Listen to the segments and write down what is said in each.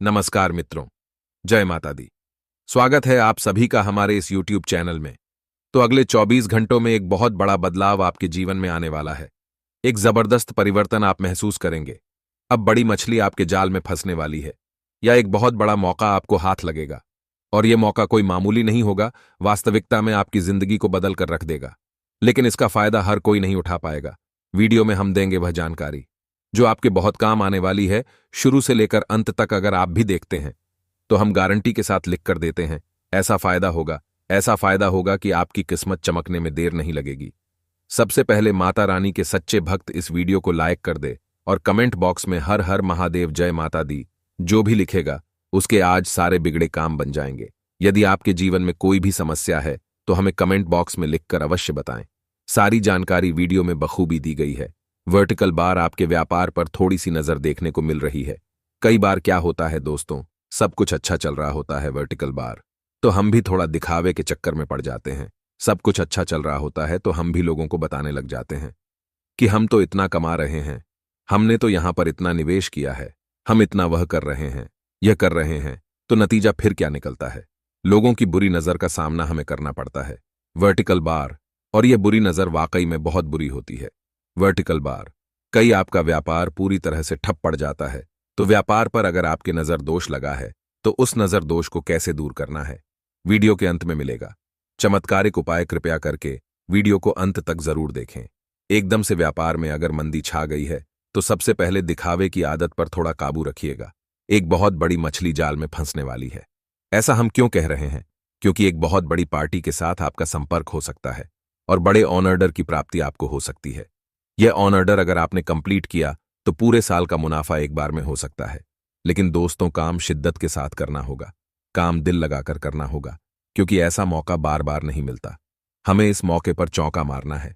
नमस्कार मित्रों, जय माता दी। स्वागत है आप सभी का हमारे इस YouTube चैनल में। तो अगले 24 घंटों में एक बहुत बड़ा बदलाव आपके जीवन में आने वाला है। एक जबरदस्त परिवर्तन आप महसूस करेंगे। अब बड़ी मछली आपके जाल में फंसने वाली है, या एक बहुत बड़ा मौका आपको हाथ लगेगा। और यह मौका कोई मामूली नहीं होगा, वास्तविकता में आपकी जिंदगी को बदल कर रख देगा। लेकिन इसका फायदा हर कोई नहीं उठा पाएगा। वीडियो में हम देंगे वह जानकारी जो आपके बहुत काम आने वाली है। शुरू से लेकर अंत तक अगर आप भी देखते हैं तो हम गारंटी के साथ लिख कर देते हैं, ऐसा फायदा होगा कि आपकी किस्मत चमकने में देर नहीं लगेगी। सबसे पहले माता रानी के सच्चे भक्त इस वीडियो को लाइक कर दे और कमेंट बॉक्स में हर हर महादेव जय माता दी जो भी लिखेगा उसके आज सारे बिगड़े काम बन जाएंगे। यदि आपके जीवन में कोई भी समस्या है तो हमें कमेंट बॉक्स में लिखकर अवश्य बताएं। सारी जानकारी वीडियो में बखूबी दी गई है। वर्टिकल बार आपके व्यापार पर थोड़ी सी नजर देखने को मिल रही है। कई बार क्या होता है दोस्तों, सब कुछ अच्छा चल रहा होता है वर्टिकल बार, तो हम भी थोड़ा दिखावे के चक्कर में पड़ जाते हैं। सब कुछ अच्छा चल रहा होता है तो हम भी लोगों को बताने लग जाते हैं कि हम तो इतना कमा रहे हैं, हमने तो यहां पर इतना निवेश किया है, हम इतना वह कर रहे हैं, यह कर रहे हैं। तो नतीजा फिर क्या निकलता है? लोगों की बुरी नजर का सामना हमें करना पड़ता है। वर्टिकल बार, और यह बुरी नजर वाकई में बहुत बुरी होती है। वर्टिकल बार, कई आपका व्यापार पूरी तरह से ठप पड़ जाता है। तो व्यापार पर अगर आपके नजर दोष लगा है तो उस नजर दोष को कैसे दूर करना है, वीडियो के अंत में मिलेगा। चमत्कारिक उपाय कृपया करके वीडियो को अंत तक जरूर देखें। एकदम से व्यापार में अगर मंदी छा गई है तो सबसे पहले दिखावे की आदत पर थोड़ा काबू रखिएगा। एक बहुत बड़ी मछली जाल में फंसने वाली है। ऐसा हम क्यों कह रहे हैं? क्योंकि एक बहुत बड़ी पार्टी के साथ आपका संपर्क हो सकता है और बड़े ऑनर्डर की प्राप्ति आपको हो सकती है। यह ऑनर्डर अगर आपने कंप्लीट किया तो पूरे साल का मुनाफा एक बार में हो सकता है। लेकिन दोस्तों, काम शिद्दत के साथ करना होगा, काम दिल लगाकर करना होगा, क्योंकि ऐसा मौका बार बार नहीं मिलता। हमें इस मौके पर चौका मारना है।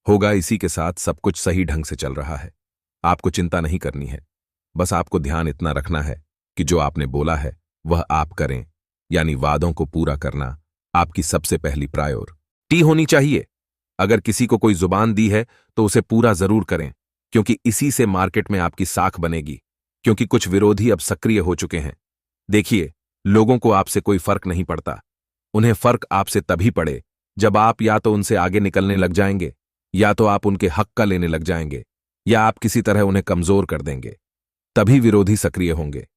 होगा इसी के साथ सब कुछ सही ढंग से चल रहा है। आपको चिंता नहीं करनी है, बस आपको ध्यान इतना रखना है कि जो आपने बोला है वह आप करें, यानी वादों को पूरा करना आपकी सबसे पहली प्रायोरिटी होनी चाहिए। अगर किसी को कोई जुबान दी है तो उसे पूरा जरूर करें, क्योंकि इसी से मार्केट में आपकी साख बनेगी। क्योंकि कुछ विरोधी अब सक्रिय हो चुके हैं। देखिए, लोगों को आपसे कोई फर्क नहीं पड़ता। उन्हें फर्क आपसे तभी पड़े जब आप या तो उनसे आगे निकलने लग जाएंगे, या तो आप उनके हक का लेने लग जाएंगे, या आप किसी तरह उन्हें कमजोर कर देंगे। तभी विरोधी सक्रिय होंगे।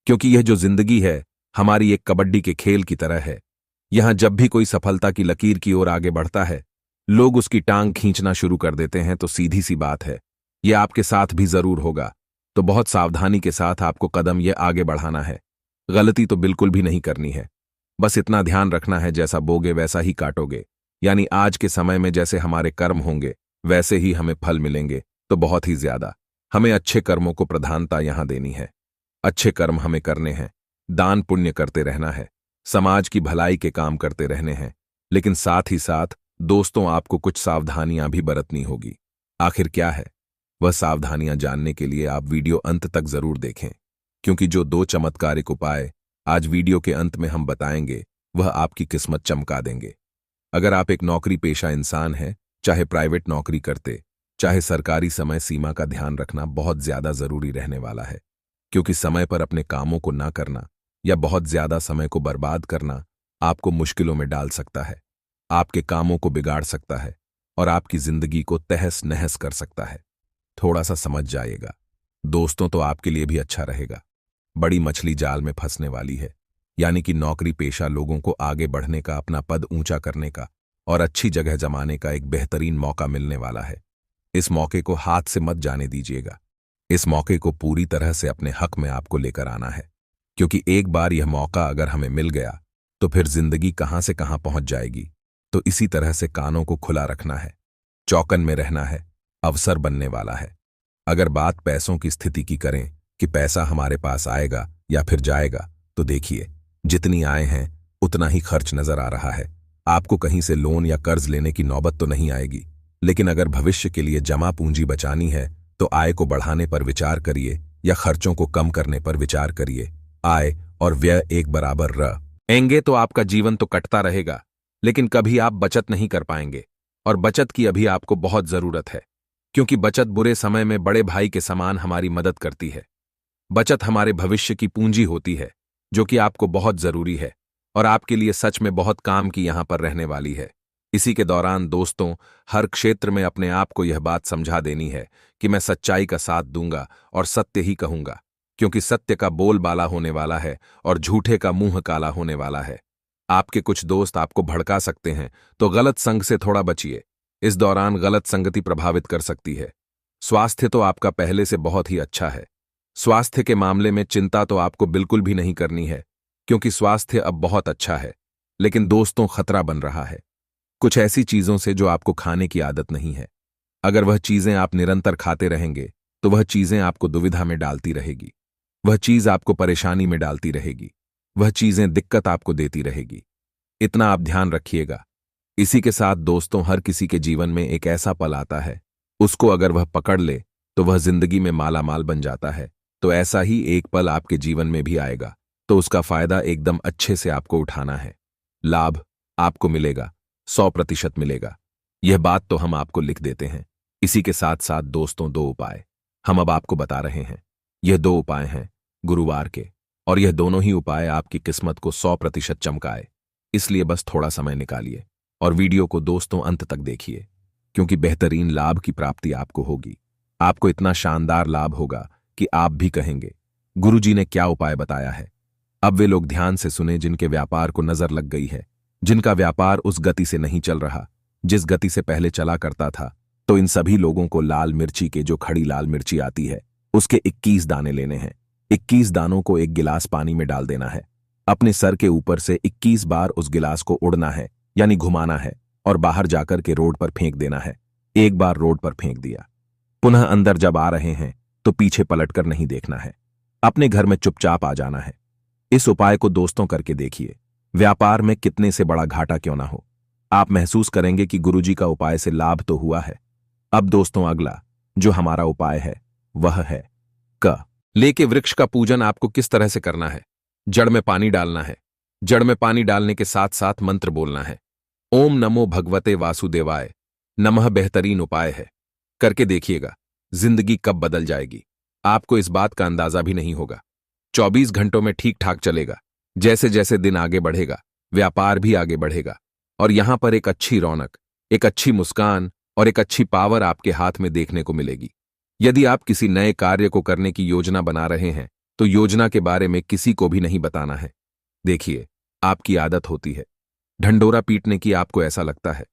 क्योंकि यह जो जिंदगी है हमारी एक कबड्डी के खेल की तरह है। यहां जब भी कोई सफलता की लकीर की ओर आगे बढ़ता है, लोग उसकी टांग खींचना शुरू कर देते हैं। तो सीधी सी बात है, यह आपके साथ भी जरूर होगा। तो बहुत सावधानी के साथ आपको कदम यह आगे बढ़ाना है। गलती तो बिल्कुल भी नहीं करनी है। बस इतना ध्यान रखना है, जैसा बोगे वैसा ही काटोगे। यानी आज के समय में जैसे हमारे कर्म होंगे वैसे ही हमें फल मिलेंगे। तो बहुत ही ज्यादा हमें अच्छे कर्मों को प्रधानता यहां देनी है। अच्छे कर्म हमें करने हैं, दान पुण्य करते रहना है, समाज की भलाई के काम करते रहने हैं। लेकिन साथ ही साथ दोस्तों, आपको कुछ सावधानियां भी बरतनी होगी। आखिर क्या है वह सावधानियां? जानने के लिए आप वीडियो अंत तक जरूर देखें, क्योंकि जो 2 चमत्कारिक उपाय आज वीडियो के अंत में हम बताएंगे वह आपकी किस्मत चमका देंगे। अगर आप एक नौकरी पेशा इंसान हैं, चाहे प्राइवेट नौकरी करते चाहे सरकारी, समय सीमा का ध्यान रखना बहुत ज्यादा जरूरी रहने वाला है। क्योंकि समय पर अपने कामों को ना करना या बहुत ज्यादा समय को बर्बाद करना आपको मुश्किलों में डाल सकता है, आपके कामों को बिगाड़ सकता है और आपकी जिंदगी को तहस नहस कर सकता है। थोड़ा सा समझ जाइएगा दोस्तों, तो आपके लिए भी अच्छा रहेगा। बड़ी मछली जाल में फंसने वाली है, यानी कि नौकरी पेशा लोगों को आगे बढ़ने का, अपना पद ऊंचा करने का और अच्छी जगह जमाने का एक बेहतरीन मौका मिलने वाला है। इस मौके को हाथ से मत जाने दीजिएगा। इस मौके को पूरी तरह से अपने हक में आपको लेकर आना है। क्योंकि एक बार यह मौका अगर हमें मिल गया तो फिर जिंदगी कहां से कहां पहुंच जाएगी। तो इसी तरह से कानों को खुला रखना है, चौकन में रहना है। अवसर बनने वाला है। अगर बात पैसों की स्थिति की करें कि पैसा हमारे पास आएगा या फिर जाएगा, तो देखिए, जितनी आए हैं उतना ही खर्च नजर आ रहा है। आपको कहीं से लोन या कर्ज लेने की नौबत तो नहीं आएगी। लेकिन अगर भविष्य के लिए जमा पूंजी बचानी है तो आय को बढ़ाने पर विचार करिए या खर्चों को कम करने पर विचार करिए। आय और व्यय एक बराबर रहेंगे तो आपका जीवन तो कटता रहेगा, लेकिन कभी आप बचत नहीं कर पाएंगे। और बचत की अभी आपको बहुत जरूरत है, क्योंकि बचत बुरे समय में बड़े भाई के समान हमारी मदद करती है। बचत हमारे भविष्य की पूंजी होती है, जो कि आपको बहुत जरूरी है और आपके लिए सच में बहुत काम की यहां पर रहने वाली है। इसी के दौरान दोस्तों, हर क्षेत्र में अपने आप को यह बात समझा देनी है कि मैं सच्चाई का साथ दूंगा और सत्य ही कहूंगा, क्योंकि सत्य का बोलबाला होने वाला है और झूठे का मुंह काला होने वाला है। आपके कुछ दोस्त आपको भड़का सकते हैं, तो गलत संग से थोड़ा बचिए। इस दौरान गलत संगति प्रभावित कर सकती है। स्वास्थ्य तो आपका पहले से बहुत ही अच्छा है। स्वास्थ्य के मामले में चिंता तो आपको बिल्कुल भी नहीं करनी है, क्योंकि स्वास्थ्य अब बहुत अच्छा है। लेकिन दोस्तों, खतरा बन रहा है कुछ ऐसी चीजों से जो आपको खाने की आदत नहीं है। अगर वह चीजें आप निरंतर खाते रहेंगे तो वह चीजें आपको दुविधा में डालती रहेगी, वह चीज आपको परेशानी में डालती रहेगी, वह चीजें दिक्कत आपको देती रहेगी। इतना आप ध्यान रखिएगा। इसी के साथ दोस्तों, हर किसी के जीवन में एक ऐसा पल आता है, उसको अगर वह पकड़ ले तो वह जिंदगी में मालामाल बन जाता है। तो ऐसा ही एक पल आपके जीवन में भी आएगा, तो उसका फायदा एकदम अच्छे से आपको उठाना है। लाभ आपको मिलेगा, 100% मिलेगा। यह बात तो हम आपको लिख देते हैं। इसी के साथ साथ दोस्तों, 2 उपाय हम अब आपको बता रहे हैं। यह 2 उपाय हैं गुरुवार के, और यह दोनों ही उपाय आपकी किस्मत को 100% चमकाए। इसलिए बस थोड़ा समय निकालिए और वीडियो को दोस्तों अंत तक देखिए, क्योंकि बेहतरीन लाभ की प्राप्ति आपको होगी। आपको इतना शानदार लाभ होगा कि आप भी कहेंगे, गुरुजी ने क्या उपाय बताया है। अब वे लोग ध्यान से सुने जिनके व्यापार को नजर लग गई है, जिनका व्यापार उस गति से नहीं चल रहा जिस गति से पहले चला करता था। तो इन सभी लोगों को लाल मिर्ची के, जो खड़ी लाल मिर्ची आती है, उसके 21 दाने लेने हैं। 21 दानों को एक गिलास पानी में डाल देना है। अपने सर के ऊपर से 21 बार उस गिलास को उड़ना है, यानी घुमाना है, और बाहर जाकर के रोड पर फेंक देना है। एक बार रोड पर फेंक दिया, पुनः अंदर जब आ रहे हैं तो पीछे पलटकर नहीं देखना है। अपने घर में चुपचाप आ जाना है। इस उपाय को दोस्तों करके देखिए। व्यापार में कितने से बड़ा घाटा क्यों ना हो, आप महसूस करेंगे कि गुरुजी का उपाय से लाभ तो हुआ है। अब दोस्तों, अगला जो हमारा उपाय है वह है क लेके वृक्ष का पूजन आपको किस तरह से करना है। जड़ में पानी डालना है। जड़ में पानी डालने के साथ साथ मंत्र बोलना है, ओम नमो भगवते वासुदेवाय नमः। बेहतरीन उपाय है, करके देखिएगा। जिंदगी कब बदल जाएगी आपको इस बात का अंदाजा भी नहीं होगा। 24 घंटों में ठीक ठाक चलेगा। जैसे जैसे दिन आगे बढ़ेगा, व्यापार भी आगे बढ़ेगा, और यहां पर एक अच्छी रौनक, एक अच्छी मुस्कान और एक अच्छी पावर आपके हाथ में देखने को मिलेगी। यदि आप किसी नए कार्य को करने की योजना बना रहे हैं तो योजना के बारे में किसी को भी नहीं बताना है। देखिए, आपकी आदत होती है ढंढोरा पीटने की। आपको ऐसा लगता है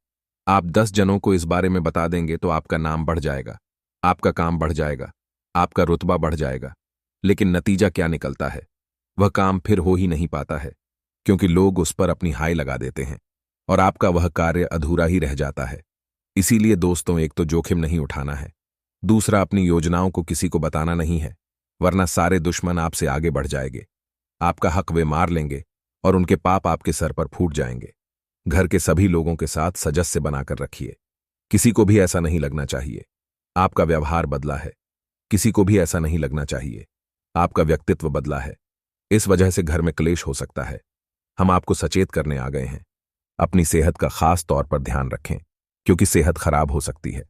आप 10 जनों को इस बारे में बता देंगे तो आपका नाम बढ़ जाएगा, आपका काम बढ़ जाएगा, आपका रुतबा बढ़ जाएगा। लेकिन नतीजा क्या निकलता है, वह काम फिर हो ही नहीं पाता है, क्योंकि लोग उस पर अपनी हाय लगा देते हैं और आपका वह कार्य अधूरा ही रह जाता है। इसीलिए दोस्तों, एक तो जोखिम नहीं उठाना है, दूसरा अपनी योजनाओं को किसी को बताना नहीं है, वरना सारे दुश्मन आपसे आगे बढ़ जाएंगे। आपका हक वे मार लेंगे और उनके पाप आपके सर पर फूट जाएंगे। घर के सभी लोगों के साथ सजस्य बनाकर रखिए। किसी को भी ऐसा नहीं लगना चाहिए आपका व्यवहार बदला है। किसी को भी ऐसा नहीं लगना चाहिए आपका व्यक्तित्व बदला है। इस वजह से घर में क्लेश हो सकता है। हम आपको सचेत करने आ गए हैं। अपनी सेहत का खास तौर पर ध्यान रखें, क्योंकि सेहत खराब हो सकती है।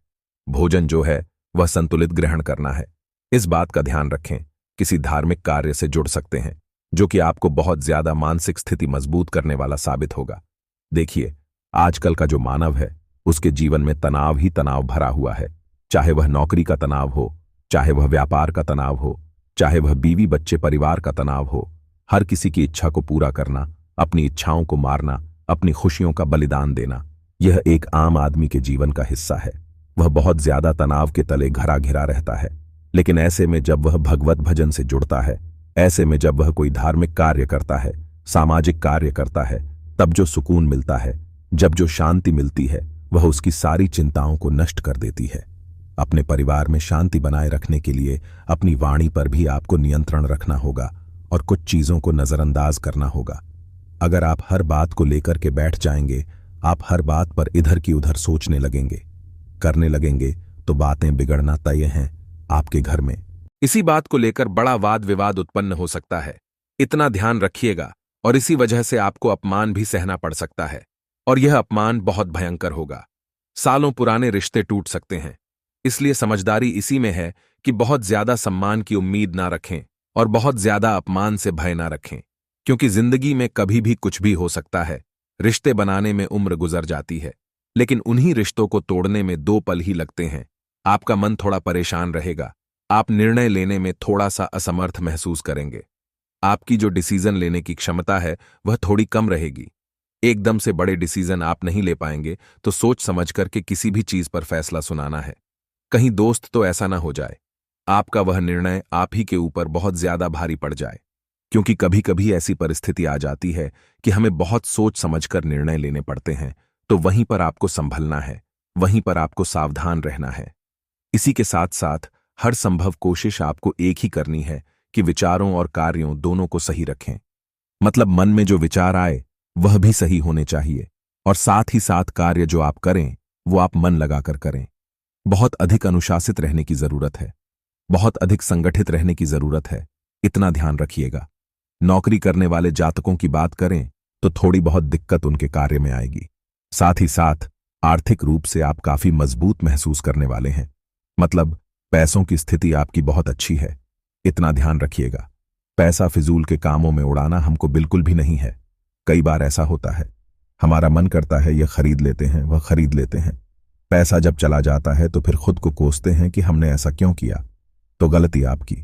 भोजन जो है वह संतुलित ग्रहण करना है। इस बात का ध्यान रखें। किसी धार्मिक कार्य से जुड़ सकते हैं जो कि आपको बहुत ज्यादा मानसिक स्थिति मजबूत करने वाला साबित होगा। देखिए, आजकल का जो मानव है उसके जीवन में तनाव ही तनाव भरा हुआ है। चाहे वह नौकरी का तनाव हो, चाहे वह व्यापार का तनाव हो, चाहे वह बीवी बच्चे परिवार का तनाव हो। हर किसी की इच्छा को पूरा करना, अपनी इच्छाओं को मारना, अपनी खुशियों का बलिदान देना, यह एक आम आदमी के जीवन का हिस्सा है। वह बहुत ज्यादा तनाव के तले घिरा घिरा रहता है। लेकिन ऐसे में जब वह भगवत भजन से जुड़ता है, ऐसे में जब वह कोई धार्मिक कार्य करता है, सामाजिक कार्य करता है, तब जो सुकून मिलता है, जब जो शांति मिलती है, वह उसकी सारी चिंताओं को नष्ट कर देती है। अपने परिवार में शांति बनाए रखने के लिए अपनी वाणी पर भी आपको नियंत्रण रखना होगा और कुछ चीजों को नजरअंदाज करना होगा। अगर आप हर बात को लेकर के बैठ जाएंगे, आप हर बात पर इधर की उधर सोचने लगेंगे, करने लगेंगे, तो बातें बिगड़ना तय हैं आपके घर में। इसी बात को लेकर बड़ा वाद विवाद उत्पन्न हो सकता है। इतना ध्यान रखिएगा। और इसी वजह से आपको अपमान भी सहना पड़ सकता है, और यह अपमान बहुत भयंकर होगा। सालों पुराने रिश्ते टूट सकते हैं। इसलिए समझदारी इसी में है कि बहुत ज्यादा सम्मान की उम्मीद ना रखें और बहुत ज्यादा अपमान से भय ना रखें, क्योंकि जिंदगी में कभी भी कुछ भी हो सकता है। रिश्ते बनाने में उम्र गुजर जाती है, लेकिन उन्हीं रिश्तों को तोड़ने में 2 पल ही लगते हैं। आपका मन थोड़ा परेशान रहेगा, आप निर्णय लेने में थोड़ा सा असमर्थ महसूस करेंगे। आपकी जो डिसीजन लेने की क्षमता है वह थोड़ी कम रहेगी। एकदम से बड़े डिसीजन आप नहीं ले पाएंगे, तो सोच समझ करके किसी भी चीज पर फैसला सुनाना है। कहीं दोस्त तो ऐसा ना हो जाए आपका वह निर्णय आप ही के ऊपर बहुत ज्यादा भारी पड़ जाए, क्योंकि कभी कभी ऐसी परिस्थिति आ जाती है कि हमें बहुत सोच समझकर निर्णय लेने पड़ते हैं। तो वहीं पर आपको संभलना है, वहीं पर आपको सावधान रहना है। इसी के साथ साथ हर संभव कोशिश आपको एक ही करनी है कि विचारों और कार्यों दोनों को सही रखें। मतलब मन में जो विचार आए वह भी सही होने चाहिए, और साथ ही साथ कार्य जो आप करें वो आप मन लगाकर करें। बहुत अधिक अनुशासित रहने की जरूरत है, बहुत अधिक संगठित रहने की जरूरत है, इतना ध्यान रखिएगा। नौकरी करने वाले जातकों की बात करें तो थोड़ी बहुत दिक्कत उनके कार्य में आएगी। साथ ही साथ आर्थिक रूप से आप काफी मजबूत महसूस करने वाले हैं। मतलब पैसों की स्थिति आपकी बहुत अच्छी है, इतना ध्यान रखिएगा। पैसा फिजूल के कामों में उड़ाना हमको बिल्कुल भी नहीं है। कई बार ऐसा होता है, हमारा मन करता है यह खरीद लेते हैं, वह खरीद लेते हैं। पैसा जब चला जाता है तो फिर खुद को कोसते हैं कि हमने ऐसा क्यों किया। तो गलती आपकी,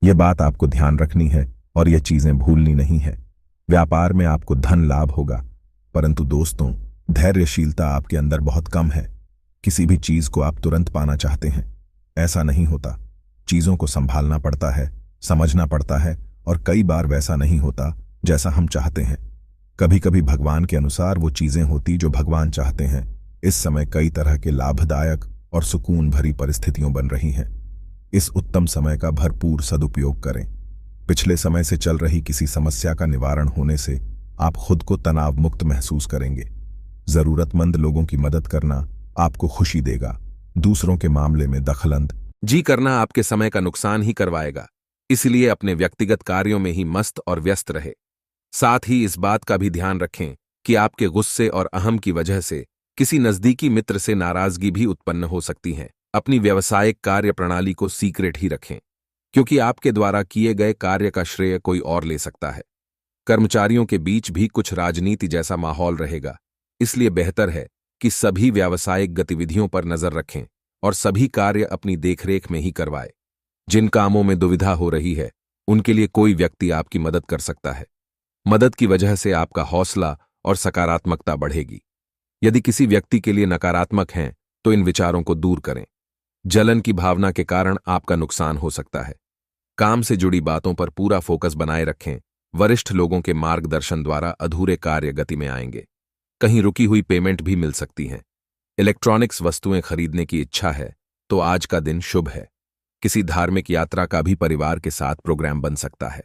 यह बात आपको ध्यान रखनी है और यह चीजें भूलनी नहीं है। व्यापार में आपको धन लाभ होगा, परंतु दोस्तों धैर्यशीलता आपके अंदर बहुत कम है। किसी भी चीज को आप तुरंत पाना चाहते हैं, ऐसा नहीं होता। चीजों को संभालना पड़ता है, समझना पड़ता है, और कई बार वैसा नहीं होता जैसा हम चाहते हैं। कभी कभी भगवान के अनुसार वो चीजें होती जो भगवान चाहते हैं। इस समय कई तरह के लाभदायक और सुकून भरी परिस्थितियां बन रही हैं। इस उत्तम समय का भरपूर सदुपयोग करें। पिछले समय से चल रही किसी समस्या का निवारण होने से आप खुद को तनाव मुक्त महसूस करेंगे। जरूरतमंद लोगों की मदद करना आपको खुशी देगा। दूसरों के मामले में दखलंदाजी करना आपके समय का नुकसान ही करवाएगा। इसलिए अपने व्यक्तिगत कार्यों में ही मस्त और व्यस्त रहे। साथ ही इस बात का भी ध्यान रखें कि आपके गुस्से और अहम की वजह से किसी नजदीकी मित्र से नाराजगी भी उत्पन्न हो सकती है। अपनी व्यावसायिक कार्य प्रणाली को सीक्रेट ही रखें, क्योंकि आपके द्वारा किए गए कार्य का श्रेय कोई और ले सकता है। कर्मचारियों के बीच भी कुछ राजनीति जैसा माहौल रहेगा, इसलिए बेहतर है कि सभी व्यावसायिक गतिविधियों पर नजर रखें और सभी कार्य अपनी देखरेख में ही करवाएं। जिन कामों में दुविधा हो रही है उनके लिए कोई व्यक्ति आपकी मदद कर सकता है। मदद की वजह से आपका हौसला और सकारात्मकता बढ़ेगी। यदि किसी व्यक्ति के लिए नकारात्मक हैं तो इन विचारों को दूर करें। जलन की भावना के कारण आपका नुकसान हो सकता है। काम से जुड़ी बातों पर पूरा फोकस बनाए रखें। वरिष्ठ लोगों के मार्गदर्शन द्वारा अधूरे कार्य गति में आएंगे। कहीं रुकी हुई पेमेंट भी मिल सकती है। इलेक्ट्रॉनिक्स वस्तुएं खरीदने की इच्छा है तो आज का दिन शुभ है। किसी धार्मिक यात्रा का भी परिवार के साथ प्रोग्राम बन सकता है।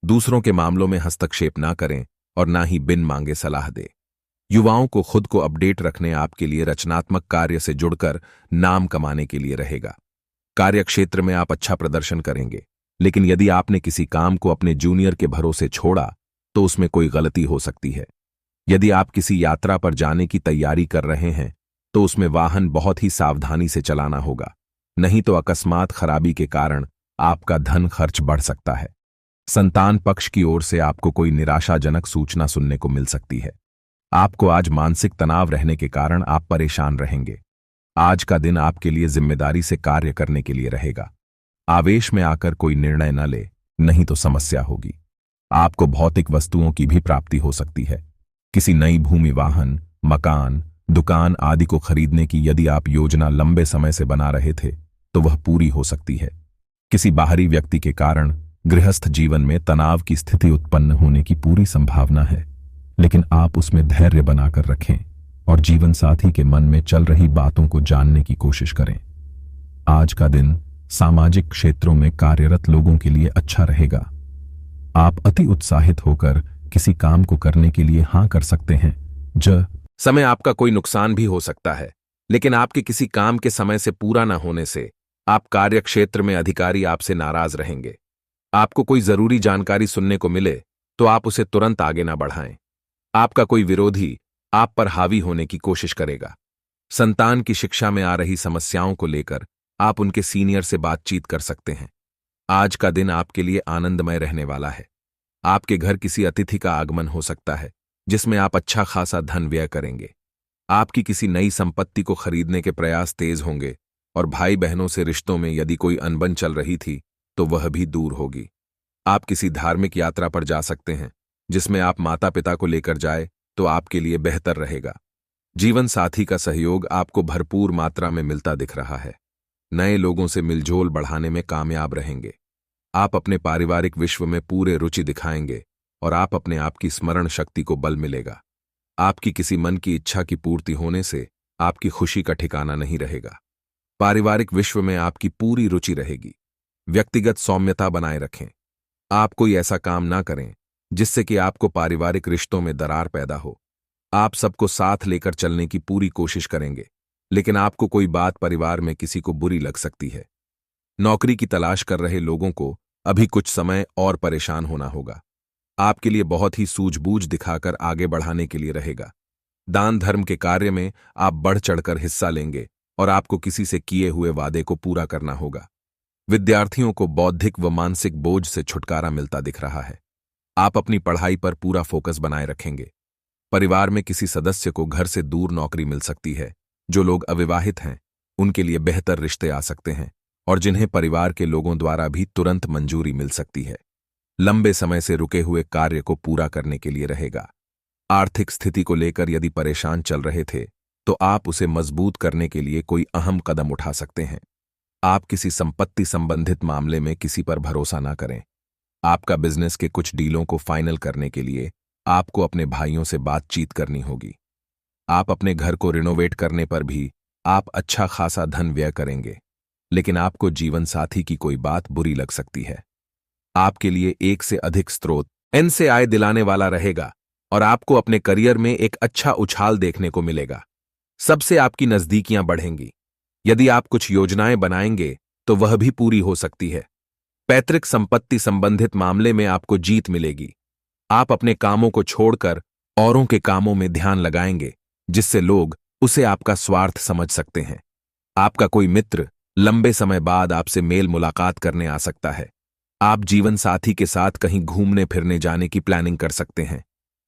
दूसरों के मामलों में हस्तक्षेप ना करें और ना ही बिन मांगे सलाह दें। युवाओं को खुद को अपडेट रखने आपके लिए रचनात्मक कार्य से जुड़कर नाम कमाने के लिए रहेगा। कार्यक्षेत्र में आप अच्छा प्रदर्शन करेंगे, लेकिन यदि आपने किसी काम को अपने जूनियर के भरोसे छोड़ा तो उसमें कोई गलती हो सकती है। यदि आप किसी यात्रा पर जाने की तैयारी कर रहे हैं तो उसमें वाहन बहुत ही सावधानी से चलाना होगा, नहीं तो अकस्मात खराबी के कारण आपका धन खर्च बढ़ सकता है। संतान पक्ष की ओर से आपको कोई निराशाजनक सूचना सुनने को मिल सकती है। आपको आज मानसिक तनाव रहने के कारण आप परेशान रहेंगे। आज का दिन आपके लिए जिम्मेदारी से कार्य करने के लिए रहेगा। आवेश में आकर कोई निर्णय न ले, नहीं तो समस्या होगी। आपको भौतिक वस्तुओं की भी प्राप्ति हो सकती है। किसी नई भूमि, वाहन, मकान, दुकान आदि को खरीदने की यदि आप योजना लंबे समय से बना रहे थे तो वह पूरी हो सकती है। किसी बाहरी व्यक्ति के कारण गृहस्थ जीवन में तनाव की स्थिति उत्पन्न होने की पूरी संभावना है, लेकिन आप उसमें धैर्य बनाकर रखें और जीवन साथी के मन में चल रही बातों को जानने की कोशिश करें। आज का दिन सामाजिक क्षेत्रों में कार्यरत लोगों के लिए अच्छा रहेगा। आप अति उत्साहित होकर किसी काम को करने के लिए हां कर सकते हैं। समय आपका कोई नुकसान भी हो सकता है, लेकिन आपके किसी काम के समय से पूरा न होने से आप कार्यक्षेत्र में अधिकारी आपसे नाराज रहेंगे। आपको कोई जरूरी जानकारी सुनने को मिले तो आप उसे तुरंत आगे ना बढ़ाएं। आपका कोई विरोधी आप पर हावी होने की कोशिश करेगा। संतान की शिक्षा में आ रही समस्याओं को लेकर आप उनके सीनियर से बातचीत कर सकते हैं। आज का दिन आपके लिए आनंदमय रहने वाला है। आपके घर किसी अतिथि का आगमन हो सकता है, जिसमें आप अच्छा खासा धन व्यय करेंगे। आपकी किसी नई संपत्ति को खरीदने के प्रयास तेज होंगे और भाई बहनों से रिश्तों में यदि कोई अनबन चल रही थी, तो वह भी दूर होगी। आप किसी धार्मिक यात्रा पर जा सकते हैं, जिसमें आप माता पिता को लेकर जाए तो आपके लिए बेहतर रहेगा। जीवन साथी का सहयोग आपको भरपूर मात्रा में मिलता दिख रहा है। नए लोगों से मिलजोल बढ़ाने में कामयाब रहेंगे। आप अपने पारिवारिक विश्व में पूरे रुचि दिखाएंगे और आप अपने आप की स्मरण शक्ति को बल मिलेगा। आपकी किसी मन की इच्छा की पूर्ति होने से आपकी खुशी का ठिकाना नहीं रहेगा। पारिवारिक विश्व में आपकी पूरी रुचि रहेगी। व्यक्तिगत सौम्यता बनाए रखें। आप कोई ऐसा काम ना करें जिससे कि आपको पारिवारिक रिश्तों में दरार पैदा हो। आप सबको साथ लेकर चलने की पूरी कोशिश करेंगे, लेकिन आपको कोई बात परिवार में किसी को बुरी लग सकती है। नौकरी की तलाश कर रहे लोगों को अभी कुछ समय और परेशान होना होगा। आपके लिए बहुत ही सूझबूझ दिखाकर आगे बढ़ाने के लिए रहेगा। दान धर्म के कार्य में आप बढ़ चढ़कर हिस्सा लेंगे और आपको किसी से किए हुए वादे को पूरा करना होगा। विद्यार्थियों को बौद्धिक व मानसिक बोझ से छुटकारा मिलता दिख रहा है। आप अपनी पढ़ाई पर पूरा फोकस बनाए रखेंगे। परिवार में किसी सदस्य को घर से दूर नौकरी मिल सकती है। जो लोग अविवाहित हैं, उनके लिए बेहतर रिश्ते आ सकते हैं और जिन्हें परिवार के लोगों द्वारा भी तुरंत मंजूरी मिल सकती है। लंबे समय से रुके हुए कार्य को पूरा करने के लिए रहेगा। आर्थिक स्थिति को लेकर यदि परेशान चल रहे थे, तो आप उसे मजबूत करने के लिए कोई अहम कदम उठा सकते हैं। आप किसी संपत्ति संबंधित मामले में किसी पर भरोसा ना करें। आपका बिजनेस के कुछ डीलों को फाइनल करने के लिए आपको अपने भाइयों से बातचीत करनी होगी। आप अपने घर को रिनोवेट करने पर भी आप अच्छा खासा धन व्यय करेंगे, लेकिन आपको जीवन साथी की कोई बात बुरी लग सकती है। आपके लिए एक से अधिक स्रोत एन से आय दिलाने वाला रहेगा और आपको अपने करियर में एक अच्छा उछाल देखने को मिलेगा। सबसे आपकी नजदीकियां बढ़ेंगी। यदि आप कुछ योजनाएं बनाएंगे तो वह भी पूरी हो सकती है। पैतृक संपत्ति संबंधित मामले में आपको जीत मिलेगी। आप अपने कामों को छोड़कर औरों के कामों में ध्यान लगाएंगे, जिससे लोग उसे आपका स्वार्थ समझ सकते हैं। आपका कोई मित्र लंबे समय बाद आपसे मेल मुलाकात करने आ सकता है। आप जीवन साथी के साथ कहीं घूमने फिरने जाने की प्लानिंग कर सकते हैं।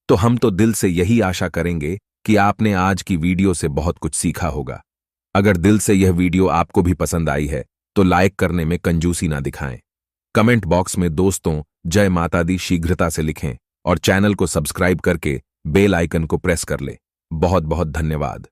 तो हम तो दिल से यही आशा करेंगे कि आपने आज की वीडियो से बहुत कुछ सीखा होगा। अगर दिल से यह वीडियो आपको भी पसंद आई है, तो लाइक करने में कंजूसी ना दिखाएं। कमेंट बॉक्स में दोस्तों जय माता दी शीघ्रता से लिखें और चैनल को सब्सक्राइब करके बेल आइकन को प्रेस कर लें। बहुत बहुत धन्यवाद।